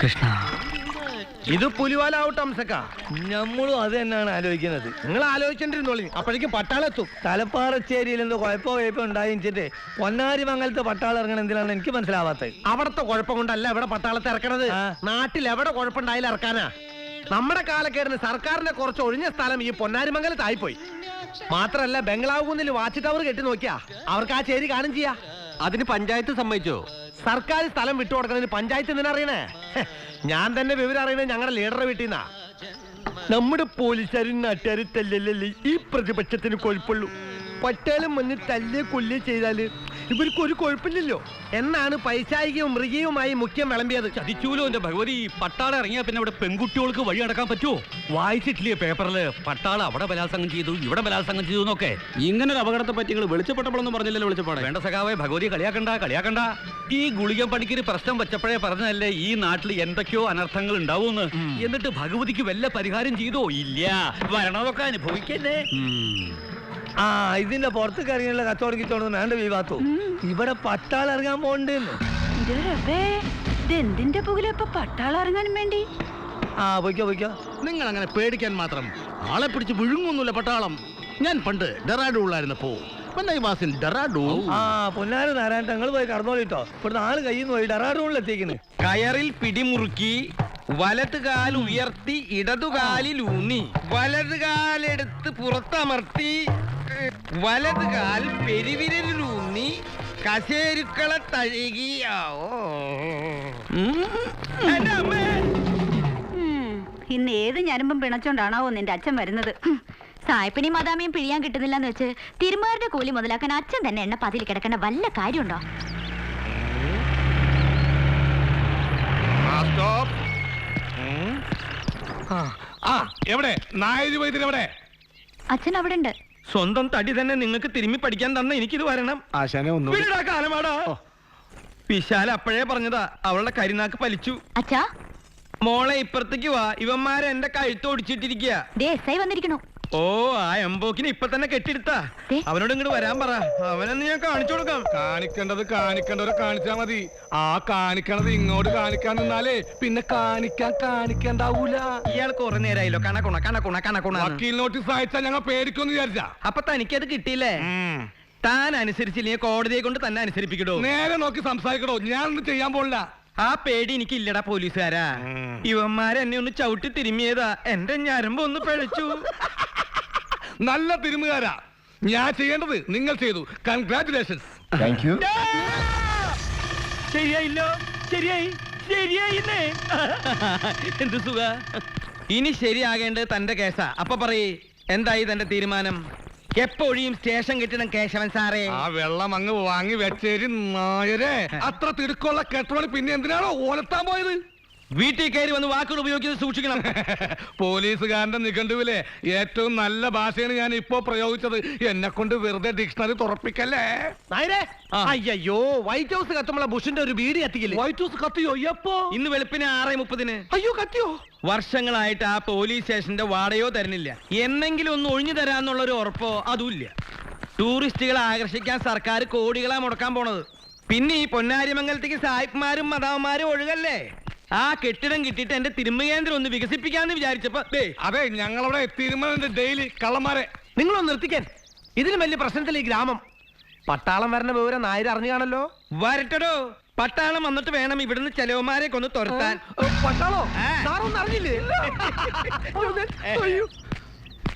കൃഷ്ണ, ഇത് പുലിവാലാവട്ടെ അംസക്ക. നമ്മളും അത് തന്നെയാണ് ആലോചിക്കുന്നത്. നിങ്ങൾ ആലോചിച്ചിട്ടിരുന്നോളി, അപ്പോഴേക്കും പട്ടാളെത്തും. തലപ്പാറച്ചേരിയിൽ എന്തോ കുഴപ്പം ഉണ്ടായിച്ചിട്ട് പൊന്നാരി മംഗലത്ത് പട്ടാളം ഇറങ്ങണം എന്തിനാണ് എനിക്ക് മനസ്സിലാവാത്തത്. അവിടത്തെ കുഴപ്പം കൊണ്ടല്ല ഇവിടെ പട്ടാളത്തെ ഇറക്കണത്. നാട്ടിൽ എവിടെ കുഴപ്പമുണ്ടായാലും ഇറക്കാനാ. നമ്മുടെ കാലക്കേടിന് സർക്കാരിന്റെ കുറച്ച് ഒഴിഞ്ഞ സ്ഥലം ഈ പൊന്നാരിമംഗലത്തായിപ്പോയി. മാത്രല്ല ബംഗ്ലാവ് കുന്നിൽ വാച്ച് ടവർ കെട്ടി നോക്കിയാ അവർക്ക് ആ ചേരി കാണും ചെയ്യാ. അതിന് പഞ്ചായത്ത് സമ്മതിച്ചോ? സർക്കാർ സ്ഥലം വിട്ടുകൊടുക്കുന്നതിന് പഞ്ചായത്ത് എന്തിനാ അറിയണേ? ഞാൻ തന്നെ വിവരം അറിയണത് ഞങ്ങളുടെ ലീഡറെ വീട്ടിൽ നിന്നാ. നമ്മുടെ പോലീസുകാരും നാട്ടുകാരും തല്ലല്ലേ ഈ പ്രതിപക്ഷത്തിന് കുഴപ്പമുള്ളൂ. പട്ടാളം വന്ന് തല്ല് കൊല്ല് ചെയ്താല് ഇവർക്ക് ഒരു കുഴപ്പമില്ലല്ലോ എന്നാണ് പൈശാചികവും മൃഗീയവുമായി മുഖ്യം വിളമ്പിയത്. ചതിച്ചൂലോ എന്റെ ഭഗവതി. പട്ടാളം ഇറങ്ങിയാ പിന്നെ അവിടെ പെൺകുട്ടികൾക്ക് വഴി അടക്കാൻ പറ്റുമോ? വായിച്ചിട്ടില്ലേ പേപ്പറില് പട്ടാളം അവിടെ ബലാത്സംഗം ചെയ്തു, ഇവിടെ ബലാത്സംഗം ചെയ്തു എന്നൊക്കെ. ഇങ്ങനെ ഒരു അപകടത്തെ പറ്റി നിങ്ങൾ വെളിച്ചപ്പെട്ടപ്പോഴൊന്നും പറഞ്ഞില്ലല്ലോ. വെളിച്ചപ്പാട് വേണ്ട സഖാവേ, ഭഗവതി കളിയാക്കണ്ട. ഈ ഗുളിക പണിക്കൊരു പ്രശ്നം വെച്ചപ്പോഴേ പറഞ്ഞതല്ലേ ഈ നാട്ടിൽ എന്തൊക്കെയോ അനർത്ഥങ്ങൾ ഉണ്ടാവൂന്ന്. എന്നിട്ട് ഭഗവതിക്ക് വല്ല പരിഹാരം ചെയ്തോ? ഇല്ല. വരണതൊക്കെ അനുഭവിക്കന്നെ. ഇതിന്റെ പുറത്തേക്ക് ഇറങ്ങിയുള്ള കച്ചവടം വേണ്ട വിവാത്തു. ഇവിടെ പട്ടാളം ഇറങ്ങാൻ പോണ്ടെന്ന്. എന്തിന്റെ പുകിലിപ്പൊ പട്ടാളം ഇറങ്ങാനും വേണ്ടി? പൊയ്ക്കോ. നിങ്ങൾ അങ്ങനെ പേടിക്കാൻ മാത്രം ആളെ പിടിച്ച് വിഴുങ്ങൊന്നുമില്ല പട്ടാളം. ഞാൻ പണ്ട് ഡെറാഡൂളായിരുന്നപ്പോ പൊന്നാര് നാരായണ ഞങ്ങൾ പോയി കടന്നോളിട്ടോ. ഇവിടുന്ന് ആള് കയ്യിന്ന് പോയി ഡെറാഡൂണിൽ എത്തിക്കുന്നു. കയറിൽ പിടിമുറുക്കി വലത് കാൽ ഉയർത്തി ഇടതുകാലിൽ ഊന്നി വലത് കാലെടുത്ത് പുറത്തമർത്തി വലത് കാൽ പെരുവിരലിലൂന്നി കശേരുക്കളെ തഴുകി. ഇന്ന് ഏത് ഞരമ്പും പിണച്ചോണ്ടാണാവോ നിന്റെ അച്ഛൻ വരുന്നത്. സായിപ്പിനെയും മദാമിയും പിഴിയാൻ കിട്ടുന്നില്ലെന്ന് വെച്ച് തിരുമാരുടെ കൂലി മുതലാക്കാൻ അച്ഛൻ തന്നെ എണ്ണ പതിൽ കിടക്കേണ്ട വല്ല കാര്യമുണ്ടോ? എവിടെ നായരി വൈദ്യരെവിടെ? അച്ഛൻ അവിടെ ഉണ്ട്. സ്വന്തം തടി തന്നെ നിങ്ങൾക്ക് തിരുമ്മി പഠിക്കാൻ തന്ന എനിക്കിത് വരണം. കാലമാടാ. വിശാല അപ്പോഴേ പറഞ്ഞതാ അവളുടെ കരിനാക്ക് പലിച്ചു. അച്ഛാ മോളെ ഇപ്പുറത്തേക്ക് വാ, ഇവന്മാരെ എന്റെ കഴുത്ത് ഒടിച്ചിട്ടിരിക്കുക. S I വന്നിരിക്കണു. ഓ, ആ എംബോക്കിനെ ഇപ്പൊ തന്നെ കെട്ടിയെടുത്താ. അവനോട് ഇങ്ങോട്ട് വരാൻ പറ, അവനെന്ന് ഞാൻ കാണിച്ചു കൊടുക്കാം. കാണിക്കേണ്ടത് കാണിക്കേണ്ടവരെ കാണിച്ചാ മതി. ആ കാണിക്കണത് ഇങ്ങോട്ട് കാണിക്കാൻ നിന്നാലേ പിന്നെ കാണിക്കണ്ടാവൂല. ഇയാൾ കുറെ നേരമായല്ലോ കണക്കുണ. വക്കീൽ നോട്ടീസ് അയച്ചാ ഞങ്ങൾ പേടിക്കൊന്ന് വിചാരിച്ചാ. അപ്പൊ തനിക്കത് കിട്ടിയില്ലേ? താൻ അനുസരിച്ചില്ലെങ്കിൽ കോടതിയെ കൊണ്ട് തന്നെ അനുസരിപ്പിക്കടോ. നേരെ നോക്കി സംസാരിക്കടോ. ഞാനൊന്നും ചെയ്യാൻ പോണില്ല. ആ പേടി എനിക്കില്ലടാ പോലീസുകാരാ. ഇവന്മാരെന്നെ ഒന്ന് ചവിട്ടി തിരുമ്മിയതാ, എന്റെ ഞരമ്പ് ഒന്ന് പിഴച്ചു. നല്ല തിരുമുകാരാ. ഞാൻ ചെയ്യേണ്ടത് നിങ്ങൾ ചെയ്തു. കൺഗ്രാറ്റുലേഷൻസ്. ശരിയായില്ലോ. ശരിയായിന്നേ. എന്ത് സുഖ. ഇനി ശരിയാകേണ്ടത് തന്റെ കേസാ. അപ്പൊ പറയേ, എന്തായി തന്റെ തീരുമാനം? എപ്പോഴും സ്റ്റേഷൻ കെട്ടിടം കേശവൻ സാറേ. ആ വെള്ളം അങ്ങ് വാങ്ങി വെച്ചേരി നായരെ. അത്ര തിടുക്കുള്ള കെട്ടോണി പിന്നെ എന്തിനാണോ ഓലത്താൻ പോയത്? വീട്ടിൽ കയറി വന്ന് വാക്കുകൾ ഉപയോഗിക്കുന്നത് സൂക്ഷിക്കണം. പോലീസുകാരന്റെ നിഘണ്ടുവിലെ ഏറ്റവും നല്ല ഭാഷയാണ് ഞാൻ ഇപ്പോ പ്രയോഗിച്ചത്. എന്നെ കൊണ്ട് വെറുതെ ഡിക്ഷണറി തുറപ്പിക്കല്ലേ. അയ്യോ, വൈറ്റ് ഹൗസ് കത്തുമ്പോൾ ബുഷിന്റെ ഒരു ബീഡി കത്തിക്കില്ലേ? വൈറ്റ് ഹൗസ് കത്തിയോ? എപ്പോ? ഇന്ന് വെളുപ്പിന് 6:30. അയ്യോ, കത്തിയോ? വർഷങ്ങളായിട്ട് ആ പോലീസ് സ്റ്റേഷന്റെ വാടകയോ തരുന്നില്ല. എന്നെങ്കിലും ഒന്ന് ഒഴിഞ്ഞു തരാന്നുള്ള ഒരു ഉറപ്പോ അതുമില്ല. ടൂറിസ്റ്റുകളെ ആകർഷിക്കാൻ സർക്കാർ കോടികളാ മുടക്കാൻ പോണത്. പിന്നെ ഈ പൊന്നാരിമംഗലത്തേക്ക് സായിപ്പ്മാരും മദാവന്മാരും ഒഴുകല്ലേ. ആ കെട്ടിടം കിട്ടിയിട്ട് എന്റെ തിരുമകേന്ദ്രം ഒന്ന് വികസിപ്പിക്കാന്ന് വിചാരിച്ചപ്പോ അതെ, ഞങ്ങളവിടെ തിരുമലന്റെ ഡെയിലി കള്ളന്മാരെ. നിങ്ങളൊന്ന് നിർത്തിക്കാൻ. ഇതിന് വലിയ പ്രശ്നത്തില്ല ഈ ഗ്രാമം. പട്ടാളം വരണ വിവരം നായർ അറിഞ്ഞു കാണല്ലോ. വരട്ടടോ. പട്ടാളം വന്നിട്ട് വേണം ഇവിടുന്ന് ചെലവന്മാരെ കൊന്ന് തുരത്താൻ. പട്ടാളോ? സാറൊന്നും അറിഞ്ഞില്ലേ?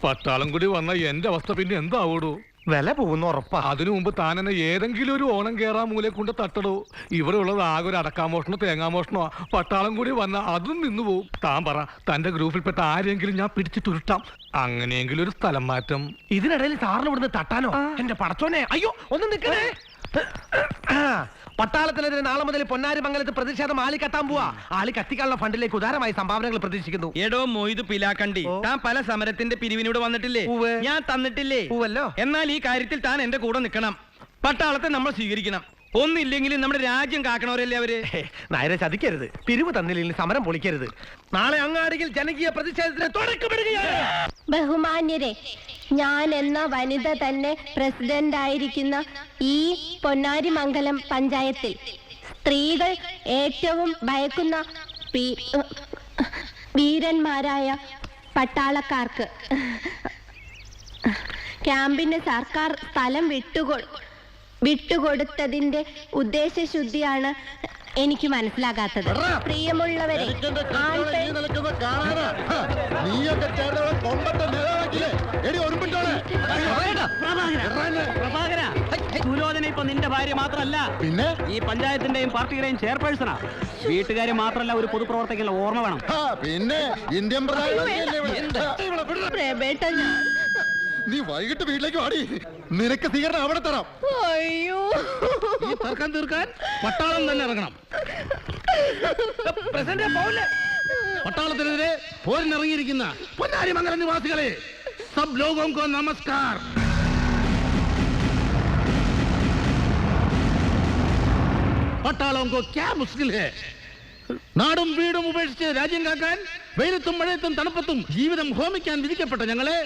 പട്ടാളം കൂടി വന്ന എന്റെ അവസ്ഥ പിന്നെ എന്താവൂടൂ? വില പോകുന്ന ഉറപ്പാ. അതിനു മുമ്പ് താൻ എന്നെ ഏതെങ്കിലും ഒരു ഓണം കേറാൻ മൂലെ കൊണ്ട് തട്ടടോ. ഇവിടെ ഉള്ളത് ആകെ ഒരു അടക്കാമോഷണോ തേങ്ങാമോഷണോ. പട്ടാളം കൂടി വന്ന അതും നിന്നു പോവും. താൻ പറ, തന്റെ ഗ്രൂപ്പിൽപ്പെട്ട ആരെങ്കിലും ഞാൻ പിടിച്ചിട്ടുരുട്ടാം. അങ്ങനെയെങ്കിലും ഒരു സ്ഥലം മാറ്റം. ഇതിനിടയിൽ സാറിന് ഇവിടുന്ന് തട്ടാനോ? എന്റെ പടച്ചോനെ, അയ്യോ ഒന്ന് നിൽക്കണേ. പട്ടാളത്തിനെതിരെ നാളെ മുതൽ പൊന്നാരിമംഗലത്ത് പ്രതിഷേധം ആളി കത്താൻ പോവാ. ആളി കത്തിക്കാനുള്ള ഫണ്ടിലേക്ക് ഉദാരമായി സംഭാവനകൾ പ്രതീക്ഷിക്കുന്നു. എടോ മൊയ്ത് പിലാക്കണ്ടി, താൻ പല സമരത്തിന്റെ പിരിവിനോട് വന്നിട്ടില്ലേ? ഞാൻ തന്നിട്ടില്ലേ? എന്നാൽ ഈ കാര്യത്തിൽ താൻ എന്റെ കൂടെ നിൽക്കണം. പട്ടാളത്തെ നമ്മൾ സ്വീകരിക്കണം. ഒന്നില്ലെങ്കിലും നമ്മുടെ രാജ്യം കാക്കണവരല്ലേ അവര്. നായരെ ചതിക്കരുത്. പിരിവ് തന്നില്ലെങ്കിൽ സമരം പൊളിക്കരുത്. നാളെ അങ്ങാടിയിൽ ജനകീയ പ്രതിഷേധത്തിന് തുടക്കമിടുകയാണ്. ബഹുമാന്യരെ, ഞാൻ എന്ന വനിത തന്നെ പ്രസിഡന്റ് ആയിരിക്കുന്ന ഈ പൊന്നാരിമംഗലം പഞ്ചായത്തിൽ സ്ത്രീകൾ ഏറ്റവും ഭയക്കുന്ന വീരന്മാരായ പട്ടാളക്കാർക്ക് ക്യാമ്പിന് സർക്കാർ സ്ഥലം വിട്ടുകൊടുത്തതിന്റെ ഉദ്ദേശശുദ്ധിയാണ് എനിക്ക് മനസ്സിലാകാത്തത്. പ്രിയമുള്ളവരെ, സുലോചന ഇപ്പൊ നിന്റെ ഭാര്യ മാത്രല്ല, പിന്നെ ഈ പഞ്ചായത്തിന്റെയും പാർട്ടിയുടെയും ചെയർപേഴ്സണാ. വീട്ടുകാരെ മാത്രല്ല, ഒരു പൊതുപ്രവർത്തകനുള്ള ഓർമ്മ വേണം. പിന്നെ ഇന്ത്യൻ നീ വൈകിട്ട് വീട്ടിലേക്ക് വാടി, നിനക്ക് സ്വീകരണം അവിടെ തരാം. അയ്യോ, ഈ തർക്കം തീർക്കാൻ പട്ടാളം തന്നെ ഇറങ്ങണം. പട്ടാളത്തിനെതിരെ പോരിനിറങ്ങിയിരിക്കുന്ന പൊന്നാരിമംഗലം നിവാസികളെ, സബ് ലോഗോं को നമസ്കാർ. പട്ടാളോं को क्या मुश्किल है? നാടും വീടും ഉപേക്ഷിച്ച് രാജ്യം കാക്കാൻ വെയിലത്തും മഴയത്തും തണുപ്പത്തും ജീവിതം ഹോമിക്കാൻ വിധിക്കപ്പെട്ട ഞങ്ങളെ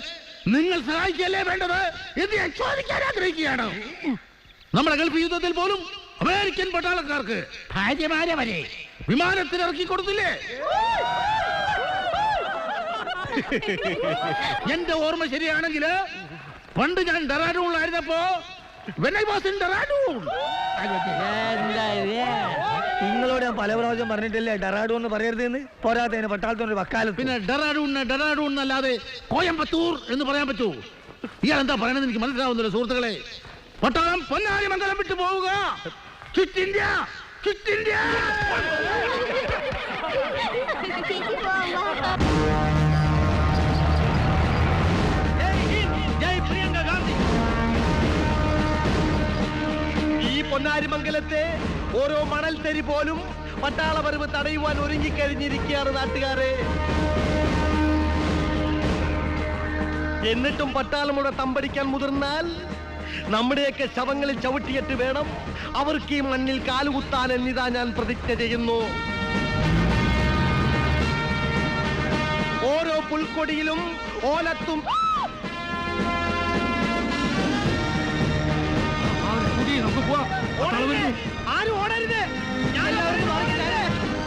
നിങ്ങൾ സഹായിക്കല്ലേ വേണ്ടത് എന്ന് ഞാൻ ചോദിക്കാൻ ആഗ്രഹിക്കുകയാണ്. നമ്മുടെ ഗൾഫ് യുദ്ധത്തിൽ പോലും അമേരിക്കൻ പട്ടാളക്കാർക്ക് ഭാര്യമാരെ വരെ വിമാനത്തിൽ ഇറക്കി കൊടുത്തില്ലേ? എന്റെ ഓർമ്മ ശരിയാണെങ്കിൽ പണ്ട് ഞാൻ ഡെറാഡൂണിലായിരുന്നപ്പോ നിങ്ങളോട് ഞാൻ പല പ്രാവശ്യം പറഞ്ഞിട്ടില്ലേ ഡെറാഡൂൺ എന്ന് പറയരുതെന്ന്. പോരാത്തതിന് പട്ടാളത്തിനൊരു വക്കാലത്ത്. പിന്നെ ഡെറാഡൂൺ എന്നല്ലാതെ കോയമ്പത്തൂർ എന്ന് പറയാൻ പറ്റൂ? ഇയാൾ എന്താ പറയണെന്ന് എനിക്ക് മനസ്സിലാവുന്നില്ല സുഹൃത്തുക്കളെ. പട്ടാളം പൊന്നാരിമംഗലം വിട്ടു പോവുക. Quit India, quit India. ഈ പൊന്നാരിമംഗലത്തെ ഓരോ മണൽ തരി പോലും പട്ടാളപരവ് തടയുവാൻ ഒരുങ്ങിക്കഴിഞ്ഞിരിക്കുകയാണ് നാട്ടുകാരെ. എന്നിട്ടും പട്ടാളമുടെ തമ്പടിക്കാൻ മുതിർന്നാൽ നമ്മുടെയൊക്കെ ശവങ്ങളിൽ ചവിട്ടിയിട്ട് വേണം അവർക്ക് ഈ മണ്ണിൽ കാലുകുത്താൻ എന്നിതാ ഞാൻ പ്രതിജ്ഞ ചെയ്യുന്നു. ഓരോ പുൽക്കൊടിയിലും ഓലത്തും ആരും ഓടരുത്.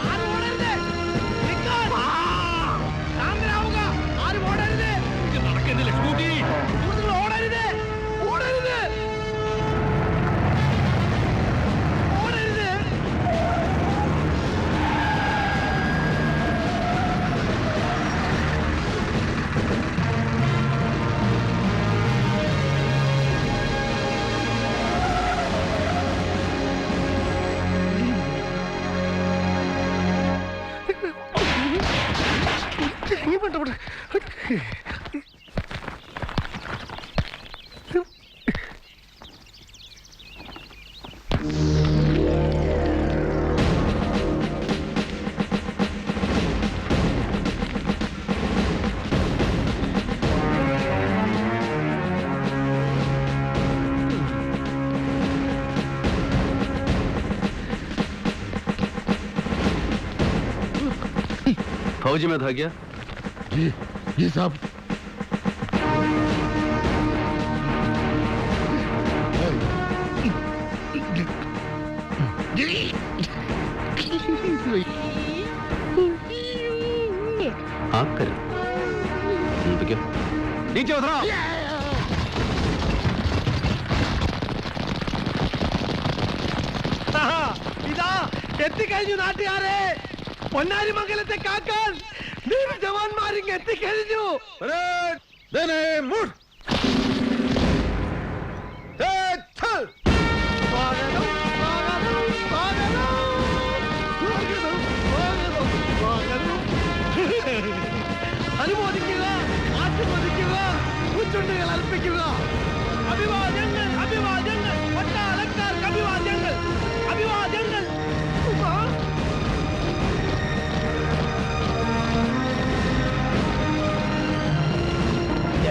ആരും ഓടരുത്. ശാന്തരാവുക. ആരും ഓടരുത്. നടക്കുന്നില്ല സ്കൂട്ടി. ഓടരുത്, ഓടരുത്, ഓടരുത്. फौजी में था क्या? जी साहब. आप करें तो क्या? नीचे उतरो. ഇതാ എത്തിക്കഴിഞ്ഞു നാട്ടുകാരെ. പൊന്നാരിമംഗലത്തെ കാക്കാൻ ജവാന്മാരിങ് എത്തിക്കഴിഞ്ഞു. അനുമോദിക്കുക, ആശീർവദിക്കുക, പൂച്ചുണ്ടുകൾ അർപ്പിക്കുക. അഭിവാദ്യങ്ങൾ, അഭിവാദ്യങ്ങൾ, പട്ടാളക്കാർക്ക് അഭിവാദ്യങ്ങൾ, അഭിവാദ്യങ്ങൾ.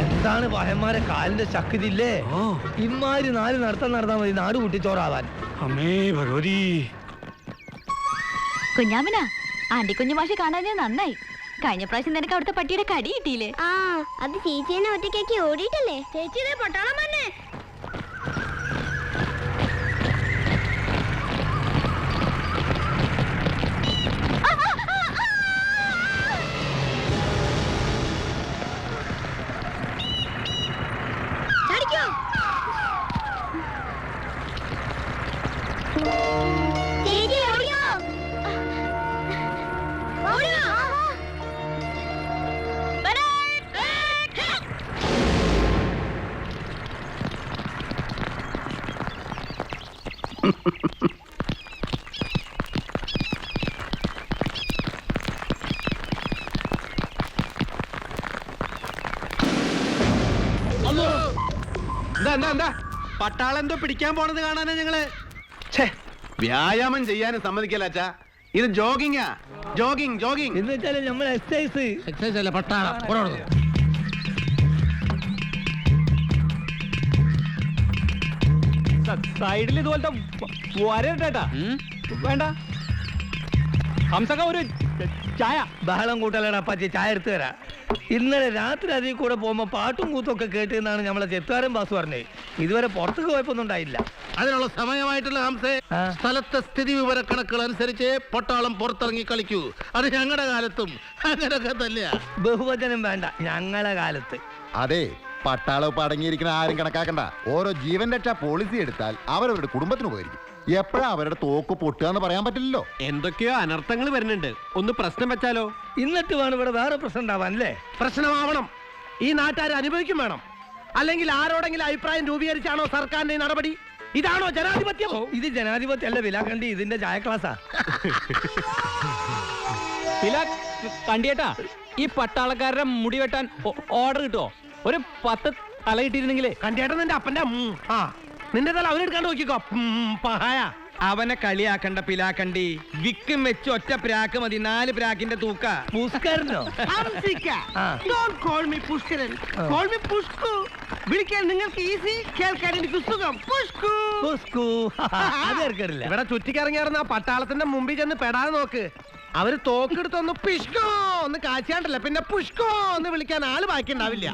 എന്താണ് പഹന്മാരെ കാലിന്റെ ശക്തി ഇല്ലേ? ഇമാരി നാല് നടത്താൻ മതി നാട് കുട്ടിച്ചോറാവാൻ. അമ്മേ ഭഗവതി. കുഞ്ഞാമന, ആന്റി കുഞ്ഞു മാഷെ കാണാൻ നന്നായി. കഴിഞ്ഞ പ്രാവശ്യം നിനക്ക് അവിടുത്തെ പട്ടിയുടെ കടി കിട്ടിയില്ലേ? ആ അത് ചേച്ചിനെ ഒറ്റയ്ക്കാക്കി ഓടിയിട്ടല്ലേ? ചേച്ചിയുടെ പട്ടാളം തന്നെ. എന്താ പട്ടാളം എന്തോ പിടിക്കാൻ പോണത് കാണാനാ ഞങ്ങള്. വ്യായാമം ചെയ്യാനും സമ്മതിക്കല്ല അച്ഛാ. ഇത് ജോഗിങ്ങാ. ജോഗിങ്. എന്ന് വെച്ചാല് നമ്മൾ എക്സസൈസ്. എക്സൈസ് അല്ല പട്ടാളം. സൈഡിൽ ഇതുപോലത്തെ വരട്ടാ വേണ്ട. ഹംസക്ക ഒരു ചായ. ബഹളം കൂട്ടലടാ അപ്പാച്ചി, ചായ എടുത്തു തരാം. ഇന്നലെ രാത്രി അതിൽ കൂടെ പോകുമ്പോ പാട്ടും കൂത്തും ഒക്കെ കേട്ടെന്നാണ് നമ്മളെ ചെത്തുകാരൻ ബാസു പറഞ്ഞത്. ഇതുവരെ പുറത്തേക്ക് പോയപ്പൊന്നും ഉണ്ടായില്ല. അതിനുള്ള സമയമായിട്ടുള്ള ഹംസേ, സ്ഥലത്തെ സ്ഥിതി വിവരക്കണക്കുകൾ അനുസരിച്ച് പട്ടാളം പുറത്തിറങ്ങി കളിക്കൂ. അത് ഞങ്ങളുടെ കാലത്തും അങ്ങനൊക്കെ തന്നെയാ. ബഹുവചനം വേണ്ട, ഞങ്ങളെ കാലത്ത്. അതെ, പട്ടാളം അടങ്ങിയിരിക്കുന്ന ആരും കണക്കാക്കണ്ട. ഓരോ ജീവൻ രക്ഷാ പോളിസി എടുത്താൽ അവരവരുടെ കുടുംബത്തിന് ഉപകരിക്കും. എപ്പോഴാ അവരുടെ തോക്ക് പൊട്ടുക എന്ന് പറയാൻ പറ്റില്ലല്ലോ. എന്തൊക്കെയോ അനർത്ഥങ്ങൾ വരുന്നുണ്ട്. ഒന്ന് പ്രശ്നം വെച്ചാലോ? എന്നിട്ട് വേണം ഇവിടെ വേറെ പ്രശ്നം ഉണ്ടാവാൻ അല്ലേ? പ്രശ്നമാവണം. ഈ നാട്ടുകാർ അനുഭവിക്കും വേണം. അല്ലെങ്കിൽ ആരോടെങ്കിലും അഭിപ്രായം രൂപീകരിച്ചാണോ സർക്കാരിന്റെ ഈ നടപടി? ഇതാണോ ജനാധിപത്യം? ഇത് ജനാധിപത്യം അല്ല വിലാക്കണ്ടി, ഇതിന്റെ ചായ ക്ലാസ്സാ. കണ്ടിയേട്ടാ, ഈ പട്ടാളക്കാരുടെ മുടി വെട്ടാൻ ഓർഡർ കിട്ടുമോ? ഒരു 10 തല കിട്ടിയിരുന്നെങ്കിലേ. കണ്ടിയേട്ടൻ നിന്റെ അപ്പന്റെ നിന്റെ തല അവനെടുക്കാണ്ട് നോക്കിക്കോ. പഹായ. അവനെ കളിയാക്കണ്ട പിലാക്കണ്ടി. വിക്കും വെച്ച് ഒറ്റ പ്രാക്ക് മതി, 4 പ്രാക്കിന്റെ തൂക്ക. പുഷ്കരനോ? വിളിക്കാൻ നിങ്ങൾക്ക് ഈസി, കേൾക്കാൻ എനിക്ക് സുഖം. പുഷ്കു. അതെടുക്കടില്ല. ഇവിടെ ചുറ്റിക്കറങ്ങിയാർന്ന പട്ടാളത്തിന്റെ മുമ്പിൽ ചെന്ന് പെടാതെ നോക്ക്. അവര് തോക്കെടുത്തൊന്ന് പിഷ്കോ ഒന്ന് കാച്ചാണ്ടല്ല, പിന്നെ പുഷ്കോ എന്ന് വിളിക്കാൻ ആള് ബാക്കി ഉണ്ടാവില്ല.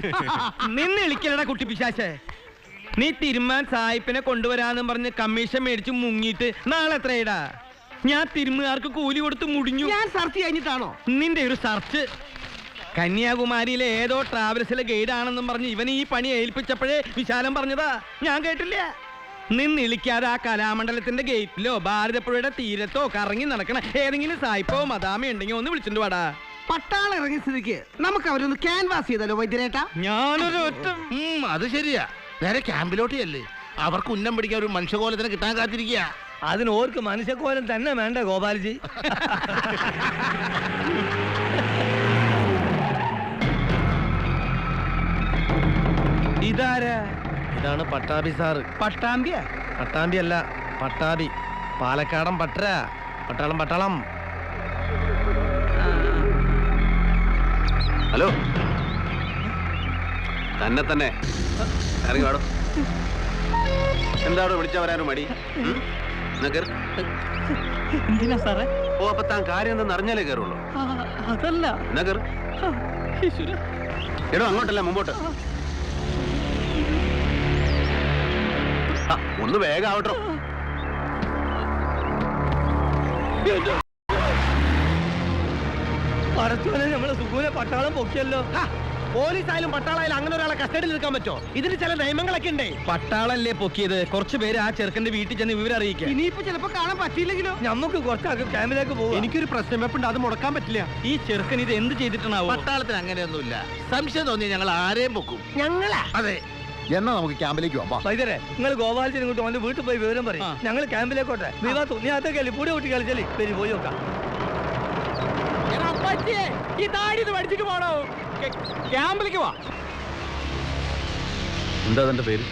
നിന്ന് വിളിക്കലടാ കുട്ടി പിശാശേ. നീ തിരുമാൻ സായിപ്പിനെ കൊണ്ടുവരാന്നും പറഞ്ഞ് കമ്മീഷൻ മേടിച്ച് മുങ്ങിയിട്ട് നാളെ എത്രയിടാ? ഞാൻ തിരുമുകാർക്ക് കൂലി കൊടുത്ത് മുടിഞ്ഞു. ഞാൻ സെർച്ച് കഴിഞ്ഞിട്ടാണോ? നിന്റെ ഒരു സെർച്ച്. കന്യാകുമാരിയിലെ ഏതോ ട്രാവൽസിലെ ഗൈഡ് ആണെന്നും പറഞ്ഞ് ഇവന് ഈ പണി ഏൽപ്പിച്ചപ്പോഴേ വിശാലം പറഞ്ഞതാ, ഞാൻ കേട്ടില്ല. നിന്നിളിക്കാതെ ആ കലാമണ്ഡലത്തിന്റെ ഗേറ്റിലോ ഭാരതപ്പുഴയുടെ തീരത്തോ കറങ്ങി നടക്കണ ഏതെങ്കിലും സായിപ്പോ മദാമ ഉണ്ടെങ്കിൽ ഒന്ന് വിളിച്ചിട്ട് വാടാ. പട്ടാളം ഇറങ്ങിയ സ്ഥിതിക്ക് നമുക്ക് അവരൊന്ന് ക്യാൻവാസ് ചെയ്താലോ വൈദ്യരേട്ടാ? ഞാനൊരു ഒറ്റ അത് ശരിയാ. നേരെ ക്യാമ്പിലോട്ട് അല്ലേ. അവർക്ക് ഉന്നം പിടിക്കാൻ ഒരു മനുഷ്യകോലത്തിന് കിട്ടാൻ കാത്തിരിക്കുക. അതിന് ഓർക്ക് മനുഷ്യക്കോലം തന്നെ വേണ്ട ഗോപാൽജി. ഇതാരാ? ഇതാണ് പട്ടാഭി സാറ്. പട്ടാമ്പിയ? പട്ടാമ്പി അല്ല, പട്ടാഭി. പാലക്കാടൻ പട്ടര. പട്ടാളം. ഹലോ, തന്നെ ഇറങ്ങി വാടോ. എന്താണോ വിളിച്ചാ വരാനും മടി? എന്തിനാ സാറേ? ഓ, അപ്പൊ താൻ കാര്യം എന്തെന്ന് അറിഞ്ഞാലേ കയറുള്ളൂ. അതല്ല. നഗർ എടോ, അങ്ങോട്ടല്ല മുമ്പോട്ട്. ഒന്ന് വേഗം ആവട്ടോ. പറച്ചോനെ നമ്മളെ സുഖൂനെ പട്ടാളം പൊക്കിയല്ലോ. പോലീസായാലും പട്ടാളായാലും അങ്ങനെ ഒരാളെ കസ്റ്റഡിയിൽ എടുക്കാൻ പറ്റോ? ഇതിന് ചില നിയമങ്ങളൊക്കെ ഉണ്ട്. പട്ടാളല്ലേ പൊക്കിയത്? കുറച്ചു പേര് ആ ചെറുക്കന്റെ വീട്ടിൽ ചെന്ന് വിവരം അറിയിക്കാം. ഇനിയിപ്പോ ചിലപ്പോ കാണാൻ പറ്റിയില്ലെങ്കിലോ? നമുക്ക് കുറച്ചാൾക്ക് ക്യാമ്പിലേക്ക് പോകും. എനിക്കൊരു പ്രശ്നം വെപ്പുണ്ട്, അത് മുടക്കാൻ പറ്റില്ല. ഈ ചെറുക്കൻ ഇത് എന്ത് ചെയ്തിട്ടാണാവോ? പട്ടാളത്തിന് അങ്ങനെയൊന്നുമില്ല. സംശയം തോന്നി ഞങ്ങൾ ആരെയും പൊക്കും. ഞങ്ങളാ? അതെ. എന്നാ നമുക്ക് ക്യാമ്പിലേക്ക് പോവാം. വൈദ്യരെ, നിങ്ങൾ ഗോപാലിനെ ഇങ്ങോട്ട് അവന്റെ വീട്ടിൽ പോയി വിവരം പറയും. ഞങ്ങൾ ക്യാമ്പിലേക്കോട്ടെ. വിവാദം നീ അതൊക്കെ അല്ലേ പൂടി കുട്ടി കളിച്ചല്ലേ? പേര് പോയി നോക്കാം. ഈ താടി പഠിച്ചിട്ട് പോണോ? ക്യാമ്പിലേക്ക് വാ. എന്താ തന്റെ പേര്?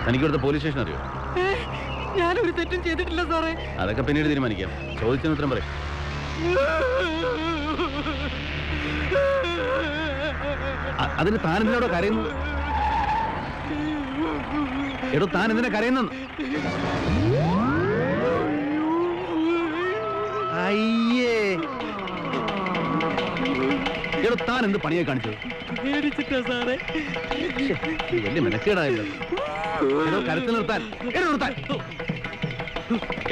തനിക്കിവിടുത്തെ പോലീസ് സ്റ്റേഷൻ അറിയോ? ഞാനൊരു തെറ്റും ചെയ്തിട്ടില്ല സാറേ. അതൊക്കെ പിന്നീട് തീരുമാനിക്കാം. ചോദിച്ചതിന് ഉത്തരം പറയും. അതിന് താൻ എന്തിനോടോ കരയുന്നു? എടോ, താൻ എന്തിനാ കരയുന്നു? അയ്യേ, എടോ, താൻ എന്ത് പണിയെ കാണിച്ചത്? പേടിച്ചിട്ടാ സാറേ. വലിയ മെനക്കേടായല്ലോ. എടോ, കരുത്തിൽ നിർത്താൻ.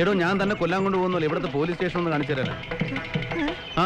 എടോ, ഞാൻ തന്നെ കൊല്ലാൻ കൊണ്ടുപോകുന്നല്ലോ. ഇവിടുത്തെ പോലീസ് സ്റ്റേഷൻ ഒന്ന് കാണിച്ചു തരാനാ. ആ